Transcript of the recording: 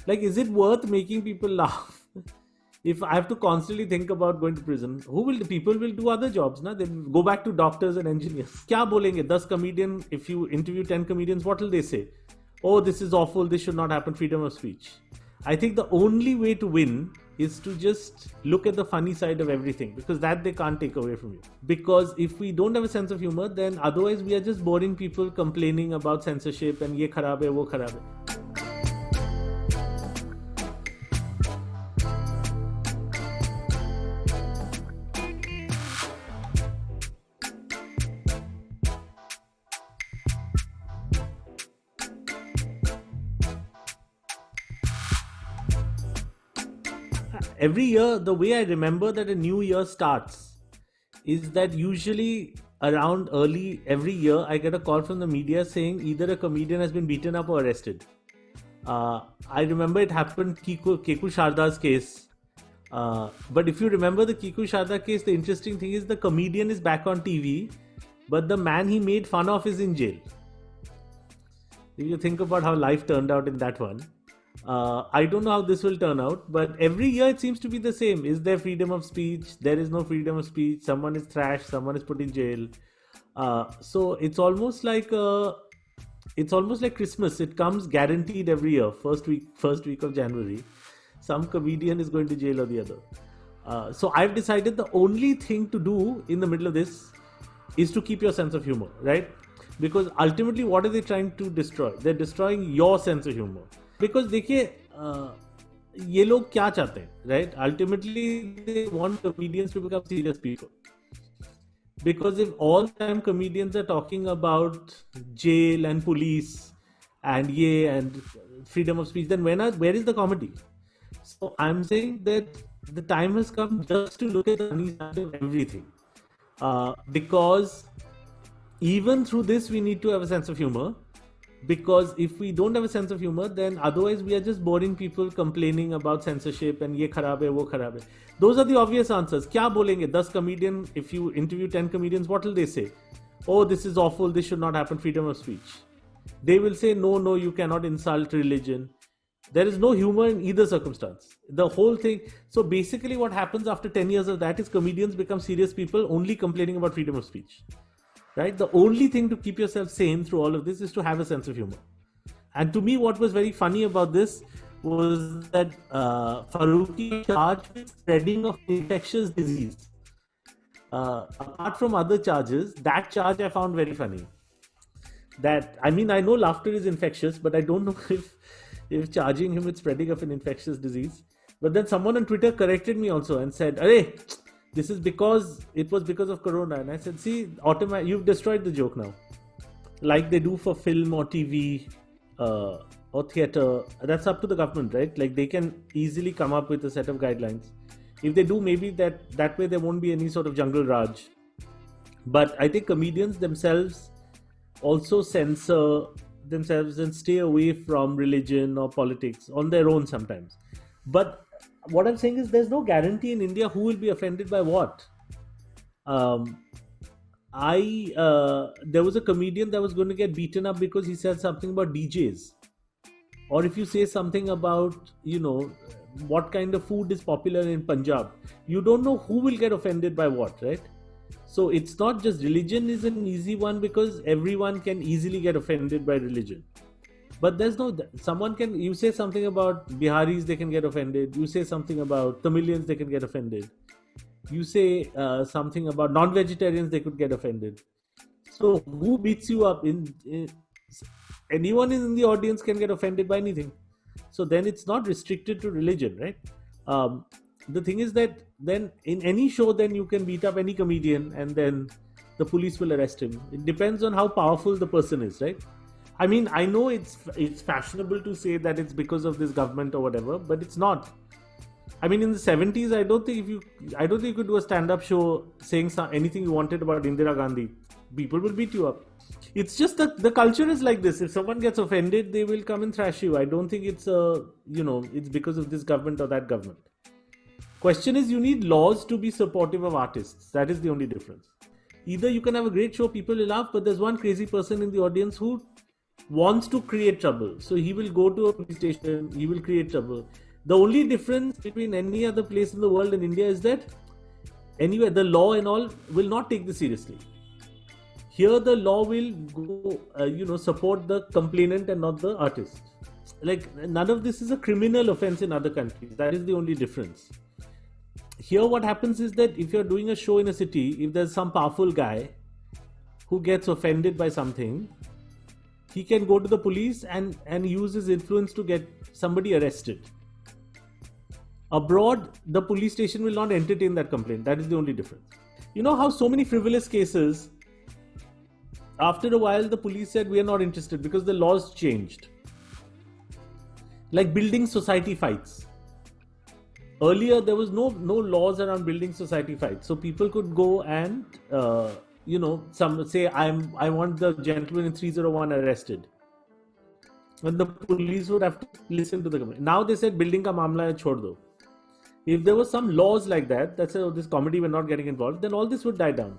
Like, is it worth making people laugh? If I have to constantly think about going to prison, who will the people will do other jobs? Na? They will go back to doctors and engineers. Kya bolenge? 10 comedian, if you interview 10 comedians, what will they say? Oh, this is awful, this should not happen, freedom of speech. I think the only way to win is to just look at the funny side of everything, because that they can't take away from you. Because if we don't have a sense of humor, then otherwise we are just boring people complaining about censorship and ye kharab hai, wo kharab hai. Every year, the way I remember that a new year starts is that usually around early every year, I get a call from the media saying either a comedian has been beaten up or arrested. I remember it happened Keku Sharda's case. But if you remember the Kiku Sharda case, the interesting thing is the comedian is back on TV, but the man he made fun of is in jail. If you think about how life turned out in that one, I don't know how this will turn out, but every year it seems to be the same. Is there freedom of speech? There is no freedom of speech. Someone is thrashed. Someone is put in jail. So it's almost like Christmas. It comes guaranteed every year. First week of January, some comedian is going to jail or the other. So I've decided the only thing to do in the middle of this is to keep your sense of humor, right? Because ultimately, what are they trying to destroy? They're destroying your sense of humor. Because देखिए ये लोग क्या चाहते हैं, right? Ultimately, they want comedians to become serious people. Because if all time comedians are talking about jail and police and freedom of speech, then where is the comedy? So I'm saying that the time has come just to look at the funny side of everything. Because even through this, we need to have a sense of humor. Because if we don't have a sense of humor, then otherwise we are just boring people complaining about censorship and ye kharab hai, wo kharab hai. Those are the obvious answers. Kya bolenge? 10 comedian, if you interview 10 comedians, what will they say? Oh, this is awful, this should not happen, freedom of speech. They will say, no, you cannot insult religion. There is no humor in either circumstance. The whole thing. So basically what happens after 10 years of that is comedians become serious people only complaining about freedom of speech. Right? The only thing to keep yourself sane through all of this is to have a sense of humor. And to me, what was very funny about this was that Farooqi charged with spreading of infectious disease. Apart from other charges, that charge I found very funny. I know laughter is infectious, but I don't know if charging him with spreading of an infectious disease. But then someone on Twitter corrected me also and said, "Arey, this is because it was because of Corona." And I said, see, you've destroyed the joke now. Like they do for film or TV or theatre. That's up to the government, right? Like they can easily come up with a set of guidelines. If they do, maybe that way there won't be any sort of jungle raj. But I think comedians themselves also censor themselves and stay away from religion or politics on their own sometimes. But what I'm saying is there's no guarantee in India who will be offended by what. There was a comedian that was going to get beaten up because he said something about DJs. Or if you say something about, what kind of food is popular in Punjab, you don't know who will get offended by what, right? So it's not just religion is an easy one because everyone can easily get offended by religion. But there's you say something about Biharis, they can get offended. You say something about Tamilians, they can get offended. You say something about non-vegetarians, they could get offended. So who beats you up? Anyone in the audience can get offended by anything. So then it's not restricted to religion, right? The thing is that then in any show, then you can beat up any comedian and then the police will arrest him. It depends on how powerful the person is, right? I mean, I know it's fashionable to say that it's because of this government or whatever, but it's not. I mean, in the 70s, I don't think you could do a stand-up show saying anything you wanted about Indira Gandhi. People will beat you up. It's just that the culture is like this. If someone gets offended, they will come and thrash you. I don't think it's it's because of this government or that government. Question is, you need laws to be supportive of artists. That is the only difference. Either you can have a great show, people will laugh, but there's one crazy person in the audience who wants to create trouble. So he will go to a police station, he will create trouble. The only difference between any other place in the world and India is that anyway, the law and all will not take this seriously. Here, the law will go, support the complainant and not the artist. Like, none of this is a criminal offense in other countries. That is the only difference. Here, what happens is that if you're doing a show in a city, if there's some powerful guy who gets offended by something, he can go to the police and use his influence to get somebody arrested. Abroad, the police station will not entertain that complaint. That is the only difference. You know how so many frivolous cases, after a while, the police said, we are not interested because the laws changed. Like building society fights. Earlier, there was no laws around building society fights. So people could go and, some say, I want the gentleman in 301 arrested. And the police would have to listen to the complaint. Now they said, building ka mamla hai, chhod do. If there were some laws like that, that's this comedy we're not getting involved, then all this would die down.